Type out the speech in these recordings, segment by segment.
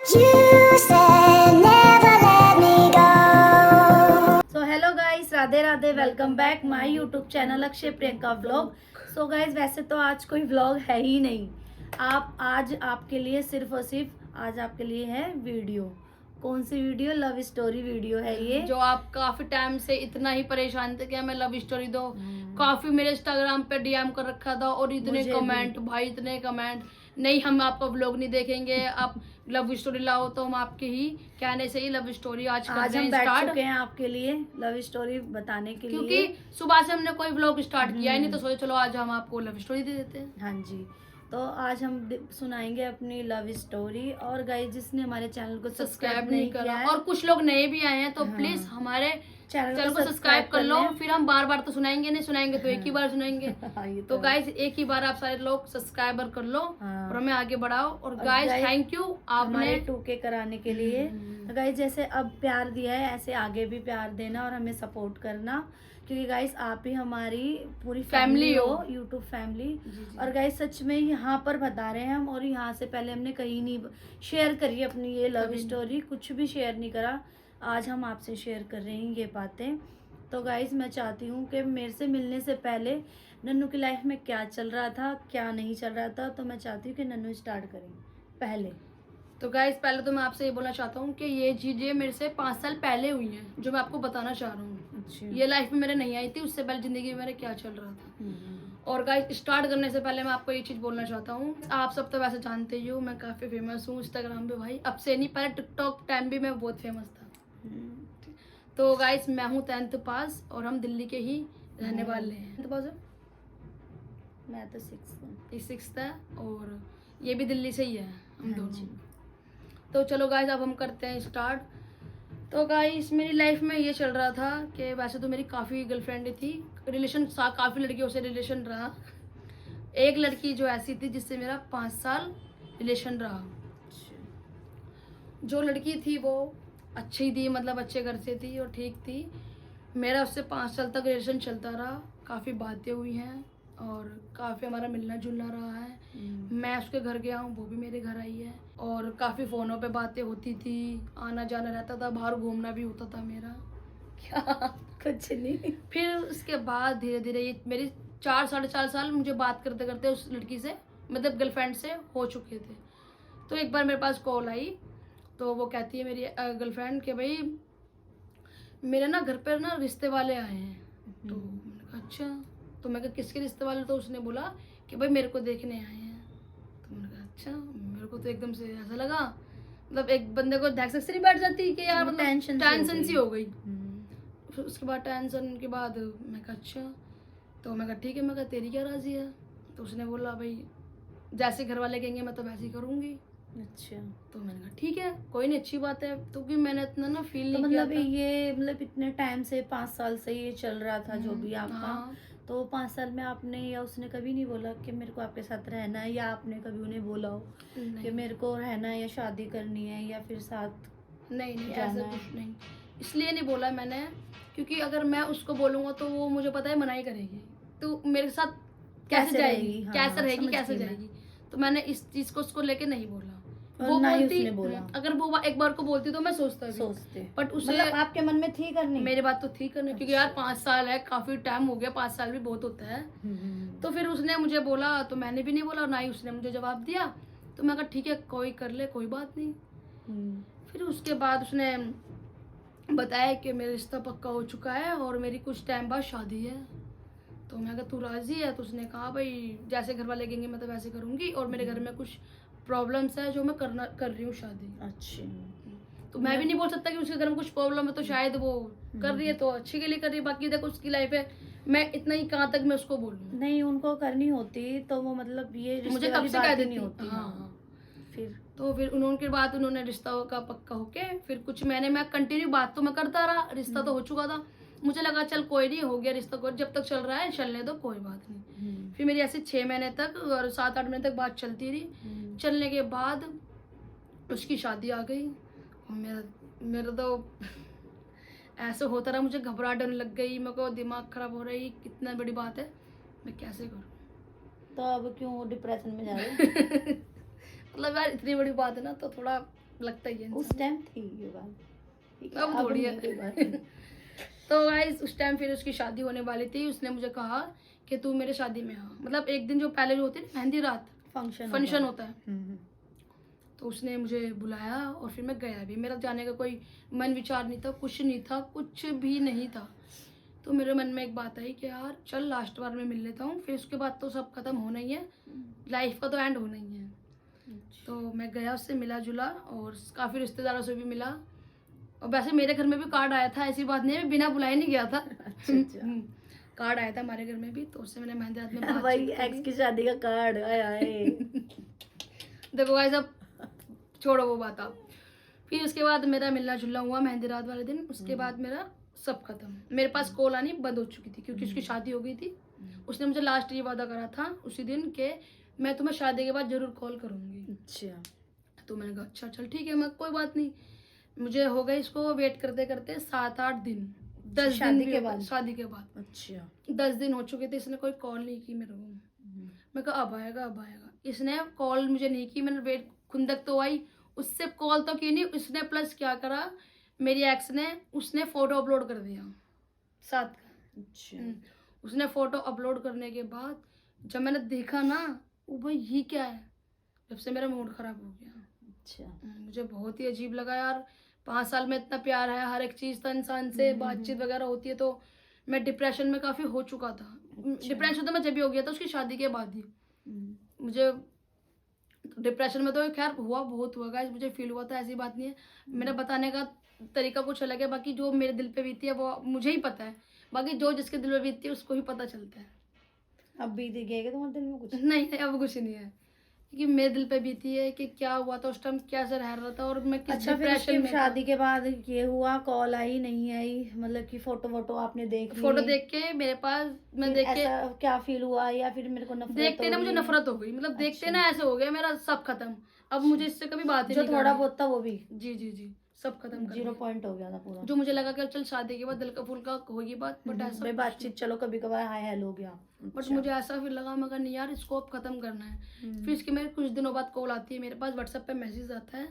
So hello guys, Radhe Radhe, welcome back my YouTube channel Akshay Priyanka vlog. So guys, वैसे तो आज कोई व्लॉग है ही नहीं। आज आपके लिए सिर्फ और सिर्फ आज आपके लिए है वीडियो। कौन सी वीडियो? लव स्टोरी वीडियो है ये, जो आप काफी टाइम से इतना ही परेशान थे कि हमें लव स्टोरी दो। काफी मेरे इंस्टाग्राम पे डीएम कर रखा था और इतने कमेंट, भाई इतने कमेंट, नहीं हम आपका व्लॉग नहीं देखेंगे, आप लव स्टोरी लाओ। तो हम आपके ही कहने से ही लव स्टोरी आज हम बैठ चुके हैं आपके लिए लव स्टोरी बताने के लिए, क्योंकि सुबह से हमने कोई व्लॉग स्टार्ट किया ही नहीं, तो सोचे चलो आज हम आपको लव स्टोरी दे देते हैं। हाँ जी, तो आज हम सुनाएंगे अपनी लव स्टोरी। और गाइस, जिसने हमारे चैनल को सब्सक्राइब नहीं किया है और कुछ लोग नए भी आए हैं, तो प्लीज हमारे चैनल को सब्सक्राइब कर लो। फिर हम बार बार तो सुनाएंगे नहीं, सुनाएंगे तो एक ही बार सुनाएंगे। तो गाइस, एक ही बार आप सारे लोग सब्सक्राइबर कर लो और हमें आगे बढ़ाओ। और गाइस, थैंक यू आपने 2K कराने के लिए। गाइस, जैसे अब प्यार दिया है ऐसे आगे भी प्यार देना और हमें सपोर्ट करना, क्योंकि गाइस आप ही हमारी पूरी फैमिली हो, यूट्यूब फैमिली। और गाइस, सच में यहाँ पर बता रहे हैं हम, और यहाँ से पहले हमने कहीं नहीं शेयर करी अपनी ये लव स्टोरी, कुछ भी शेयर नहीं करा। आज हम आपसे शेयर कर रहे हैं ये बातें। तो गाइस, मैं चाहती हूँ कि मेरे से मिलने से पहले नन्नू की लाइफ में क्या चल रहा था, क्या नहीं चल रहा था, तो मैं चाहती हूँ कि नन्नू स्टार्ट करें पहले। तो गाइस, पहले तो मैं आपसे ये बोलना चाहता हूँ कि ये चीजें मेरे से 5 साल पहले हुई हैं, जो मैं आपको बताना चाह रहा हूँ। अच्छा। ये लाइफ में मेरे नहीं आई थी, उससे पहले जिंदगी में मेरे क्या चल रहा था। और गाइस, स्टार्ट करने से पहले मैं आपको ये चीज बोलना चाहता हूँ, आप सब तो वैसे जानते ही हो मैं काफी फेमस हूँ इंस्टाग्राम पे। भाई अब से नहीं, पहले टिकटॉक टाइम भी मैं बहुत फेमस था। तो गाइस, मैं हूँ 10th पास और हम दिल्ली के ही रहने वाले हैं। 10th पास है, मैं तो 6 हूँ, 6th है, और ये भी दिल्ली से ही है, हम दोनों। तो चलो गाइस, अब हम करते हैं स्टार्ट। तो गाइस, मेरी लाइफ में ये चल रहा था कि वैसे तो मेरी काफ़ी गर्लफ्रेंड थी, रिलेशन काफ़ी लड़कियों से रिलेशन रहा। एक लड़की जो ऐसी थी जिससे मेरा 5 साल रिलेशन रहा। जो लड़की थी वो अच्छी थी, मतलब अच्छे घर से थी और ठीक थी। मेरा उससे 5 साल तक रिलेशन चलता रहा, काफ़ी बातें हुई हैं और काफ़ी हमारा मिलना जुलना रहा है। मैं उसके घर गया हूँ, वो भी मेरे घर आई है, और काफ़ी फ़ोनों पे बातें होती थी, आना जाना रहता था, बाहर घूमना भी होता था मेरा। क्या कुछ नहीं। फिर उसके बाद धीरे धीरे ये मेरी 4 साढ़े 4 साल मुझे बात करते करते उस लड़की से, मतलब गर्लफ्रेंड से हो चुके थे। तो एक बार मेरे पास कॉल आई, तो वो कहती है मेरी गर्लफ्रेंड कि भाई मेरे ना घर पर ना रिश्ते वाले आए हैं। तो मैंने कहा अच्छा। तो मैं कहा किसके रिश्ते वाले? तो उसने बोला कि भाई मेरे को देखने आए हैं। तो मैंने कहा अच्छा। मेरे को तो एकदम से ऐसा लगा, मतलब एक बंदे को धैक से नहीं बैठ जाती कि यार, मतलब टेंशन सी हो गई। फिर उसके बाद टेंशन के बाद मैं कहा अच्छा। तो मैं कहा ठीक है, मैं कहा तेरी क्या राजी है? तो उसने बोला भाई जैसे घर वाले कहेंगे मैं तो वैसे ही करूँगी। अच्छा। तो मैंने कहा ठीक है, कोई नहीं, अच्छी बात है। तो कि मैंने इतना ना फील नहीं मतलब किया था। ये मतलब इतने टाइम से 5 साल से ये चल रहा था जो भी आपका। हाँ। तो 5 साल में आपने या उसने कभी नहीं बोला कि मेरे को आपके साथ रहना है, या आपने कभी उन्हें बोला हो कि मेरे को रहना है या शादी करनी है या फिर साथ? नहीं, ऐसा कुछ नहीं। इसलिए नहीं बोला मैंने क्योंकि अगर मैं उसको बोलूँगा तो वो मुझे पता है मना ही करेगी, तो मेरे साथ कैसे जाएगी, कैसे रहेगी, कैसे जाएगी। तो मैंने इस चीज़ को उसको लेके नहीं बोला। वो बोलती, अगर वो एक बार को बोलती तो मैं सोचते, बट उसे मतलब आपके मन में थी करनी, मेरी बात तो थी करनी, क्योंकि यार 5 साल है, काफी टाइम हो गया, 5 साल भी बहुत होता है। तो फिर उसने मुझे बोला तो मैंने भी नहीं बोला, ना ही उसने मुझे जवाब दिया। तो मैं कहा ठीक है, कोई कर ले, कोई बात नहीं। फिर उसके बाद उसने बताया कि मेरा रिश्ता पक्का हो चुका है और मेरी कुछ टाइम बाद शादी है। तो मैं कहा तू राजी है? तो उसने कहा भाई जैसे घर वाले कहेंगे मैं तो वैसे करूँगी, और मेरे घर में कुछ प्रॉब्लम्स है जो मैं कर रही हूँ शादी। अच्छा। तो मैं भी नहीं बोल सकता कि उसके घर में कुछ प्रॉब्लम है, तो शायद वो कर रही है तो अच्छे के लिए कर रही है, बाकी देखो उसकी लाइफ है, मैं इतना ही कहाँ तक मैं उसको बोलूँ। नहीं, उनको करनी होती तो वो मतलब ये मुझे कब से कह देती नहीं होती। हाँ। फिर उनके बाद उन्होंने रिश्ता का पक्का होके फिर कुछ महीने में कंटिन्यू बात तो मैं करता रहा, रिश्ता तो हो चुका था। मुझे लगा चल कोई नहीं, हो गया रिश्ता, को जब तक चल रहा है चलने दो, कोई बात नहीं। फिर मेरी ऐसे 6 महीने तक और 7-8 महीने तक बात चलती रही। चलने के बाद उसकी शादी आ गई और मेरा तो ऐसा होता रहा, मुझे घबराहट डर लग गई, मेरे को दिमाग खराब हो रही, कितना बड़ी बात है, मैं कैसे करूँ। तो अब क्यों डिप्रेशन में जा रहे? मतलब यार इतनी बड़ी बात है ना, तो थोड़ा लगता ही है उस इंसान। टाइम थी ये बात, अब थोड़ी है। नहीं कोई बात नहीं। तो गाइस उस टाइम फिर उसकी शादी होने वाली थी, उसने मुझे कहा कि तू मेरे शादी में आ। मतलब एक दिन जो पहले जो होती है ना, मेहंदी रात फंक्शन होता है, तो उसने मुझे बुलाया और फिर मैं गया भी। मेरा जाने का कोई मन विचार नहीं था, कुछ नहीं था, कुछ भी नहीं था। तो मेरे मन में एक बात आई कि यार चल लास्ट बार में मिल लेता हूँ, फिर उसके बाद तो सब खत्म होना ही है, लाइफ का तो एंड होना ही है। तो मैं गया, उससे मिला जुला और काफ़ी रिश्तेदारों से भी मिला। और वैसे मेरे घर में भी कार्ड आया था, ऐसी बात नहीं है, मैं बिना बुलाए नहीं गया था। कार्ड आया था हमारे घर में भी, तो उससे मैंने मेहंदी रात में भाई बातचीत एक्स की। की शादी का कार्ड आया है। देखो गाइस, अब छोड़ो वो बात आप। फिर उसके बाद मेरा मिलना जुलना हुआ मेहंदी रात वाले दिन। उसके बाद मेरा सब खत्म। मेरे पास कॉल आनी बंद हो चुकी थी क्योंकि उसकी शादी हो गई थी। उसने मुझे लास्ट ये वादा करा था उसी दिन के मैं तुम्हें शादी के बाद जरूर कॉल करूंगी। अच्छा, तो मैंने कहा अच्छा चल ठीक है, मैं कोई बात नहीं। मुझे हो गए इसको वेट करते करते 7-8 दिन, 10 दिन शादी भी के हो गए, बाद? शादी के बाद अच्छा। 10 दिन हो चुके थे, इसने कोई कॉल नहीं की मेरे को। मैं कहा अब आएगा अब आएगा, इसने कॉल मुझे नहीं की। मैंने वेट, खुंदक तो आई, उससे कॉल तो की नहीं। उसने प्लस क्या करा, मेरी एक्स ने, उसने फोटो अपलोड कर दिया साथ का। अच्छा। उसने फोटो अपलोड करने के बाद जब मैंने देखा ना, वो भाई ये क्या है, जब से मेरा मूड खराब हो गया। अच्छा। मुझे बहुत ही अजीब लगा यार। 5 साल में इतना प्यार है, हर एक चीज था, इंसान से बातचीत वगैरह होती है। तो मैं डिप्रेशन में काफी हो चुका था। डिप्रेशन तो मैं जब भी हो गया था उसकी शादी के बाद ही। मुझे डिप्रेशन में तो खैर हुआ, बहुत हुआ गाइस, मुझे फील हुआ था, ऐसी बात नहीं है। मेरा बताने का तरीका कुछ अलग है, बाकी जो मेरे दिल पे बीती है वो मुझे ही पता है। बाकी जो जिसके दिल पे बीतती है उसको ही पता चलता है। अब बीत गया क्या तुम्हारे दिल में कुछ? नहीं अब कुछ नहीं है, क्योंकि मेरे दिल पे बीती है कि क्या हुआ था उस टाइम, कैसे रह रहा था और मैं किस अच्छा, फिर डिप्रेशन उसकी में था। शादी के बाद ये हुआ, कॉल आई नहीं आई, मतलब कि फोटो वोटो आपने देख ली? फोटो देख के मेरे पास, मैं फिर देख के ऐसा क्या फील हुआ, या फिर मेरे को नफरत देखते ना हो मुझे रही है? नफरत हो गई। मतलब देखते अच्छा। ना ऐसे हो गया मेरा सब खत्म। अब मुझे इससे कभी बात ही जो नहीं थोड़ा करनी। बहुत था वो भी जी जी जी, सब खत्म कर 0 दिया। पॉइंट हो गया था पूरा? जो मुझे लगा कि चल शादी के बाद हल्का फुल्का होगी बात, बट ऐसा भाई कुछ बातचीत चलो कभी कभार हाय हेलो हो गया। नहीं। बट मुझे ऐसा फिर लगा, मगर नहीं यार इसको अब खत्म करना है। फिर इसके मेरे कुछ दिनों बाद कॉल आती है मेरे पास, व्हाट्सएप पे मैसेज आता है,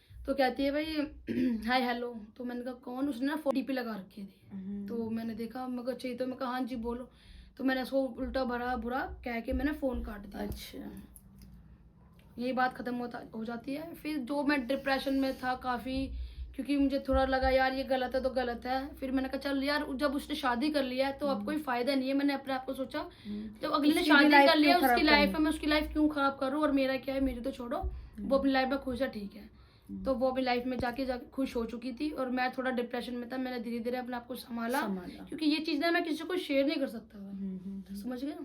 तो कहती है भाई हाय हेलो। तो मैंने कहा कौन? उसने ना डीपी लगा रखी थी। तो मैंने देखा, मगर चाहिए, तो मैं कहा हाँ जी बोलो। तो मैंने उसको उल्टा भरा बुरा कह के मैंने फोन काट दिया। अच्छा। यही बात खत्म हो जाती है। फिर जो मैं डिप्रेशन में था काफी, क्योंकि मुझे थोड़ा लगा यार ये गलत है तो गलत है। फिर मैंने कहा चल यार, जब उसने शादी कर लिया है तो अब कोई फायदा नहीं है। मैंने अपने आप को सोचा, जब अगले ने उसकी भी शादी life कर लिया, क्यों उसकी खराब लाइफ है, करनी? मैं उसकी लाइफ क्यों खराब करूँ? और मेरा क्या है, मेरी तो छोड़ो, वो अपनी लाइफ में खुश है, ठीक है। तो वो अपनी लाइफ में जाके खुश हो चुकी थी और मैं थोड़ा डिप्रेशन में था। मैंने धीरे धीरे अपने आप को संभाला, क्योंकि ये चीज ना मैं किसी को शेयर नहीं कर सकता था। समझ गए?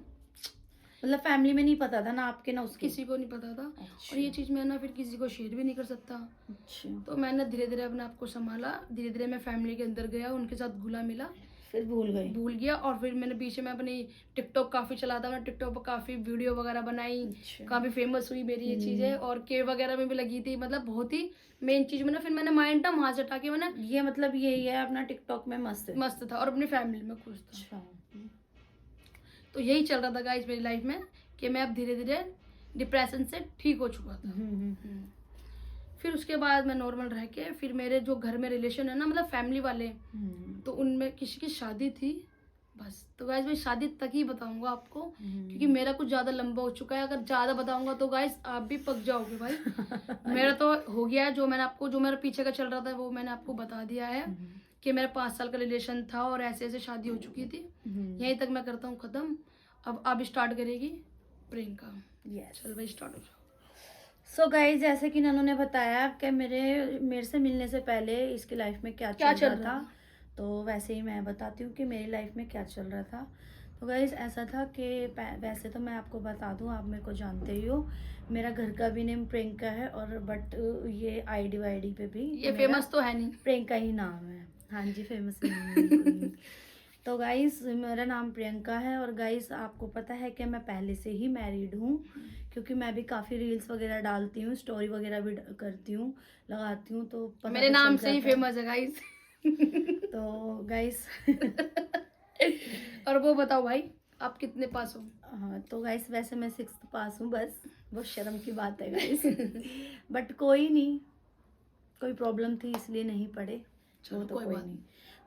मतलब फैमिली में नहीं पता था ना आपके ना उसके? किसी को नहीं पता था। अच्छा। और ये चीज मैं ना फिर किसी को शेयर भी नहीं कर सकता। अच्छा। तो मैंने धीरे धीरे अपने आप को संभाला, धीरे धीरे मैं फैमिली के अंदर गया, उनके साथ घुला मिला, फिर भूल गया। और फिर मैंने पीछे में अपनी टिकटॉक काफी चलाता, मैं टिकटॉक पर काफी वीडियो वगैरह बनाई। अच्छा। काफी फेमस हुई मेरी ये चीजें, और के वगैरह में भी लगी थी। मतलब बहुत ही मेन चीज मैंने, फिर मैंने माइंड ना वहां से हटा के मैंने, ये मतलब यही है अपना टिकटॉक में मस्त था और अपनी फैमिली में खुश था। अच्छा। तो यही चल रहा था गाइस मेरी लाइफ में, कि मैं अब धीरे धीरे डिप्रेशन से ठीक हो चुका था। फिर उसके बाद मैं नॉर्मल रह के, फिर मेरे जो घर में रिलेशन है ना, मतलब फैमिली वाले, तो उनमें किसी की शादी थी बस। तो गाइस मैं शादी तक ही बताऊंगा आपको, क्योंकि मेरा कुछ ज्यादा लंबा हो चुका है। अगर ज्यादा बताऊंगा तो गाइस आप भी पक जाओगे भाई। मेरा तो हो गया, जो मेरा पीछे का चल रहा था वो मैंने आपको बता दिया है, कि मेरा 5 साल का रिलेशन था और ऐसे ऐसे शादी हो चुकी थी। यहीं तक मैं करता हूँ खत्म। अब स्टार्ट करेगी प्रियंका। चल भाई स्टार्ट हो जाओ। सो गाइस, जैसे कि नन्नू ने बताया कि मेरे से मिलने से पहले इसकी लाइफ में क्या चल रहा था, तो वैसे ही मैं बताती हूँ कि मेरी लाइफ में क्या चल रहा था। तो गाइस ऐसा था कि वैसे तो मैं आपको बता दूँ, आप मेरे को जानते ही हो, मेरा घर का भी नेम प्रियंका है, और बट ये आईडी वाईडी पे भी ये फेमस तो है नहीं, प्रियंका ही नाम है। हाँ जी, फेमस नहीं है। तो गाइस मेरा नाम प्रियंका है, और गाइस आपको पता है कि मैं पहले से ही मैरिड हूँ, क्योंकि मैं भी काफ़ी रील्स वगैरह डालती हूँ, स्टोरी वगैरह भी करती हूँ, लगाती हूँ, तो पता मेरे तो नाम चल से ही जाता है। फेमस है गाइस। तो गाइस और वो बताओ भाई, आप कितने पास हो? हाँ तो गाइस वैसे मैं 6th पास हूँ, बस बहुत शर्म की बात है गाइस। बट कोई नहीं, कोई प्रॉब्लम थी इसलिए नहीं पढ़े, चलो, वो तो कोई कोई बात नहीं।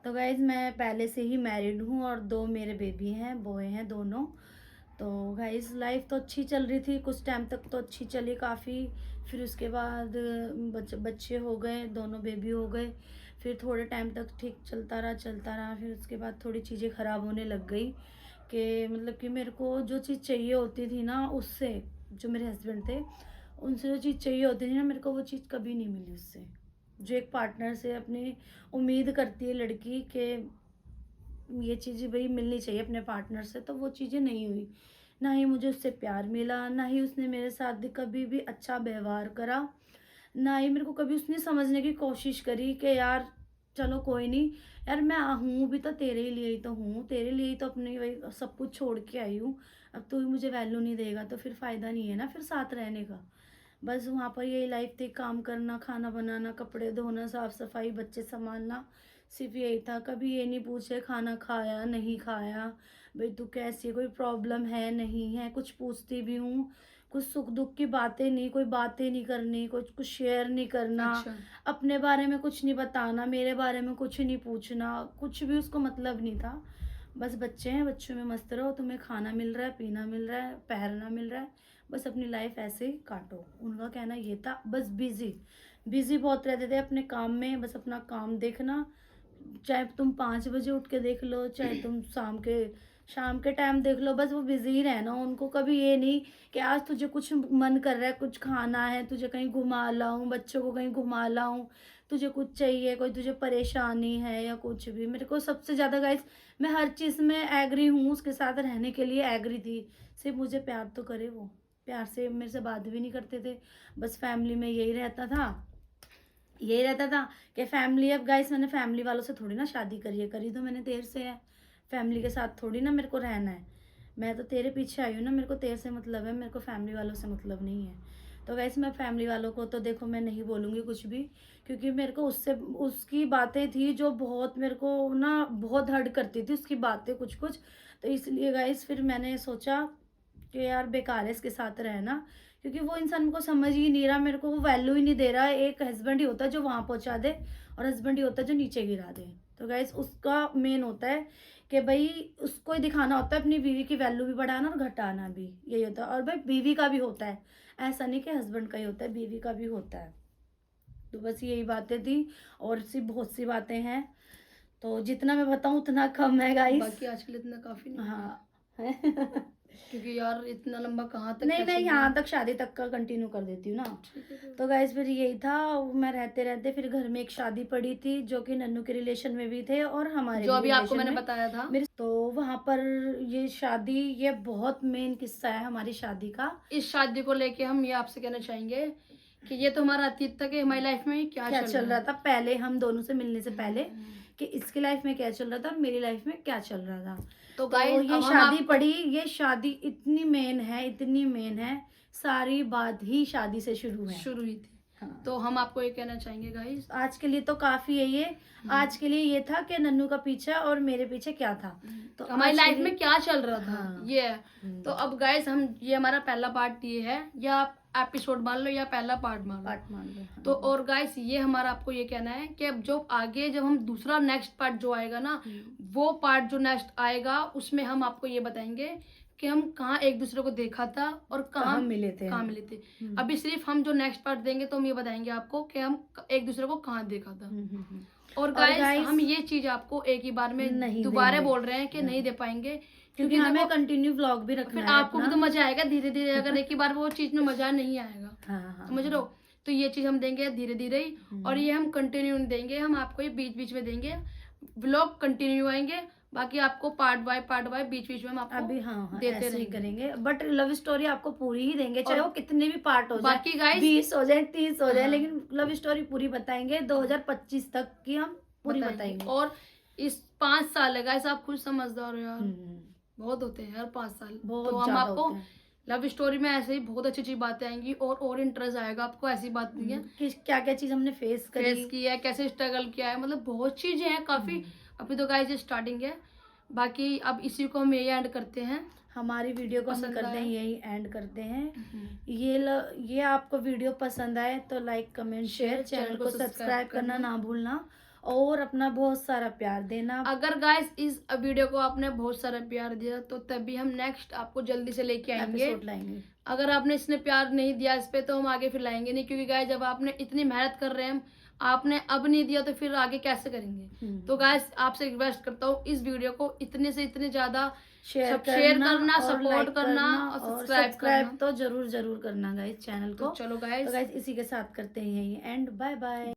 तो गाइस मैं पहले से ही मैरिड हूँ और 2 मेरे बेबी हैं, बॉय हैं दोनों। तो गाइस लाइफ तो अच्छी चल रही थी, कुछ टाइम तक तो अच्छी चली काफ़ी। फिर उसके बाद बच्चे हो गए, दोनों बेबी हो गए। फिर थोड़े टाइम तक ठीक चलता रहा। फिर उसके बाद थोड़ी चीज़ें ख़राब होने लग गई कि मतलब कि मेरे को जो चीज़ चाहिए होती थी ना, उससे जो मेरे हस्बैंड थे उनसे जो चीज़ चाहिए होती थी ना, मेरे को वो चीज़ कभी नहीं मिली उससे। जो एक पार्टनर से अपनी उम्मीद करती है लड़की कि ये चीज़ें भाई मिलनी चाहिए अपने पार्टनर से, तो वो चीज़ें नहीं हुई। ना ही मुझे उससे प्यार मिला, ना ही उसने मेरे साथ कभी भी अच्छा व्यवहार करा, ना ही मेरे को कभी उसने समझने की कोशिश करी कि यार चलो कोई नहीं, यार मैं हूँ भी तो तेरे ही लिए ही तो हूँ, तेरे लिए ही तो अपने वही सब कुछ छोड़ के आई हूँ। अब तू ही मुझे वैल्यू नहीं देगा तो फिर फ़ायदा नहीं है ना फिर साथ रहने का। बस वहाँ पर यही लाइफ थी, काम करना, खाना बनाना, कपड़े धोना, साफ सफाई, बच्चे संभालना, सिर्फ यही था। कभी ये नहीं पूछे खाना खाया नहीं खाया, भाई तू कैसी है, कोई प्रॉब्लम है नहीं है। कुछ पूछती भी हूँ, कुछ सुख दुख की बातें नहीं, कोई बातें नहीं करनी, कुछ कुछ शेयर नहीं करना, अच्छा। अपने बारे में कुछ नहीं बताना, मेरे बारे में कुछ नहीं पूछना, कुछ भी उसको मतलब नहीं था। बस बच्चे हैं, बच्चों में मस्त रहो, तुम्हें खाना मिल रहा है, पीना मिल रहा है, पहनना मिल रहा है, बस अपनी लाइफ ऐसे ही काटो। उनका कहना ये था। बस बिजी बिजी बहुत रहते थे अपने काम में, बस अपना काम देखना। चाहे तुम 5 बजे उठ के देख लो, चाहे तुम शाम के टाइम देख लो, बस वो बिजी ही रहना। उनको कभी ये नहीं कि आज तुझे कुछ मन कर रहा है, कुछ खाना है, तुझे कहीं घुमा लाऊं, बच्चों को कहीं घुमा लाऊं, तुझे कुछ चाहिए, कोई तुझे परेशानी है या कुछ भी। मेरे को सबसे ज़्यादा गाइस, मैं हर चीज़ में एग्री हूँ, उसके साथ रहने के लिए एग्री थी। सिर्फ मुझे प्यार तो करे वो, प्यार से मेरे से बात भी नहीं करते थे। बस फैमिली में यही रहता था कि फैमिली, अब गाइस मैंने फैमिली वालों से थोड़ी ना शादी करी है, करी तो मैंने तेरे से है। फैमिली के साथ थोड़ी ना मेरे को रहना है, मैं तो तेरे पीछे आई हूँ ना, मेरे को तेरे से मतलब है, मेरे को फैमिली वालों से मतलब नहीं है। तो वैसे मैं फैमिली वालों को तो देखो मैं नहीं बोलूँगी कुछ भी, क्योंकि मेरे को उससे उसकी बातें थी जो बहुत मेरे को ना बहुत हर्ट करती थी उसकी बातें कुछ कुछ। तो इसलिए गाइस फिर मैंने सोचा कि यार बेकार है इसके साथ रहना, क्योंकि वो इंसान को समझ ही नहीं रहा, मेरे को वो वैल्यू ही नहीं दे रहा। एक हस्बैंड ही होता है जो वहाँ पहुँचा दे, और हस्बैंड ही होता है जो नीचे गिरा दे। तो गाइस उसका मेन होता है कि भाई उसको ही दिखाना होता है अपनी बीवी की वैल्यू भी बढ़ाना और घटाना भी, यही होता है। और भाई बीवी का भी होता है, ऐसा नहीं कि हस्बैंड का ही होता है, बीवी का भी होता है। तो बस यही बातें थी, और सी बहुत सी बातें हैं, तो जितना मैं बताऊँ उतना कम है गाइस। बाकी आजकल इतना काफी नहीं होता। हाँ। क्योंकि यार इतना लंबा कहाँ तक नहीं, मैं खींचेंगे? यहाँ तक शादी तक का कंटिन्यू कर देती हूँ ना। ठीक है। तो गाइस फिर यही था, मैं रहते रहते फिर घर में एक शादी पड़ी थी जो कि नन्नू के रिलेशन में भी थे और हमारे जो भी अभी आपको रिलेशन मैंने में। बताया था। मेरे तो वहाँ पर ये शादी, ये बहुत मेन किस्सा है हमारी शादी का। इस शादी को लेके हम ये आपसे कहना चाहेंगे कि ये तो हमारा अतीत था कि हमारी लाइफ में क्या चल रहा था पहले, हम दोनों से मिलने से पहले, हम्म। कि इसकी लाइफ में क्या चल रहा था, मेरी लाइफ में क्या चल रहा था। तो तो गाइस ये अब हम शादी आपको पड़ी, ये शादी इतनी मेन है, इतनी मेन है, सारी बात ही शादी से शुरू है। शुरू हुई थी। हाँ। तो हम आपको ये कहना चाहेंगे गाइस, आज के लिए तो काफी है ये। आज के लिए ये था कि नन्नू का पीछा और मेरे पीछे क्या था, तो हमारी आज के लाइफ लिए में क्या चल रहा था। हाँ। ये है। तो अब गाइस हम ये हमारा पहला पार्ट ये है, या आप एपिसोड मान लो या पहला पार्ट मान लो। पार्ट मान लो। हाँ। तो और गाइस ये हमारा आपको ये कहना है कि अब जो आगे जब हम दूसरा नेक्स्ट पार्ट जो आएगा ना, वो पार्ट जो नेक्स्ट आएगा उसमें हम आपको ये बताएंगे कि हम कहाँ एक दूसरे को देखा था और कहाँ मिले थे, कहाँ मिले थे। अभी सिर्फ हम जो नेक्स्ट पार्ट देंगे तो हम ये बताएंगे आपको कि हम एक दूसरे को कहाँ देखा था। और गाइस हम ये चीज आपको एक ही बार में नहीं दोबारा देंगे। बोल रहे हैं कि नहीं दे पाएंगे, क्योंकि हमें कंटिन्यू व्लॉग भी रखना फिर है आपको भी अपना। तो मजा आएगा धीरे धीरे। अगर एक ही बार वो चीज में मजा नहीं आएगा, हाँ। समझ लो। तो ये चीज हम देंगे धीरे धीरे ही, और ये हम कंटिन्यू देंगे, हम आपको ये बीच बीच में देंगे, व्लॉग कंटिन्यू आएंगे। बाकी आपको पार्ट बाय बीच बीच में हम आपको अभी हाँ देते ऐसे ही रहेंगे। करेंगे, बट लव स्टोरी आपको पूरी ही देंगे, चाहे वो कितने भी पार्ट हो जाए, बाकी guys 20 हो जाए, 30 हो जाए, हाँ। लेकिन लव स्टोरी पूरी बताएंगे। 2025 तक की हम पूरी बताएंगे। और इस 5 साल है गाइस, आप खुद समझदार हो यार, बहुत होते हैं यार 5 साल। बहुत तो हम ज्यादा आपको होते हैं। लव स्टोरी में ऐसे ही बहुत अच्छी अच्छी बातें आएंगी, और इंटरेस्ट आएगा आपको। ऐसी बात नहीं है कि क्या क्या चीज हमने फेस फेस किया है, कैसे स्ट्रगल किया है, मतलब बहुत चीजें हैं काफी। अभी तो गाइस ये स्टार्टिंग है, बाकी अब इसी को हम यही एंड करते हैं। हमारी वीडियो को हम पसंद करते हैं, आया। यही एंड करते हैं। ये आपको वीडियो पसंद आए तो लाइक कमेंट शेयर, चैनल को सब्सक्राइब करना ना भूलना और अपना बहुत सारा प्यार देना। अगर गाइस इस वीडियो को आपने बहुत सारा प्यार दिया तो तभी हम नेक्स्ट आपको जल्दी से लेके आएंगे। एपिसोड लाएंगे। अगर आपने इसने प्यार नहीं दिया इस पे तो हम आगे फिर लाएंगे नहीं, क्योंकि गाइस जब आपने इतनी मेहनत कर रहे हैं हम, आपने अब नहीं दिया तो फिर आगे कैसे करेंगे। तो गाइस आपसे रिक्वेस्ट करता हूँ इस वीडियो को इतने से इतने ज्यादा शेयर करना, और सपोर्ट like करना और सब्सक्राइब करना। तो जरूर करना गाइस चैनल को। तो चलो तो गाइस गाइस इसी के साथ करते हैं यही एंड। Bye bye.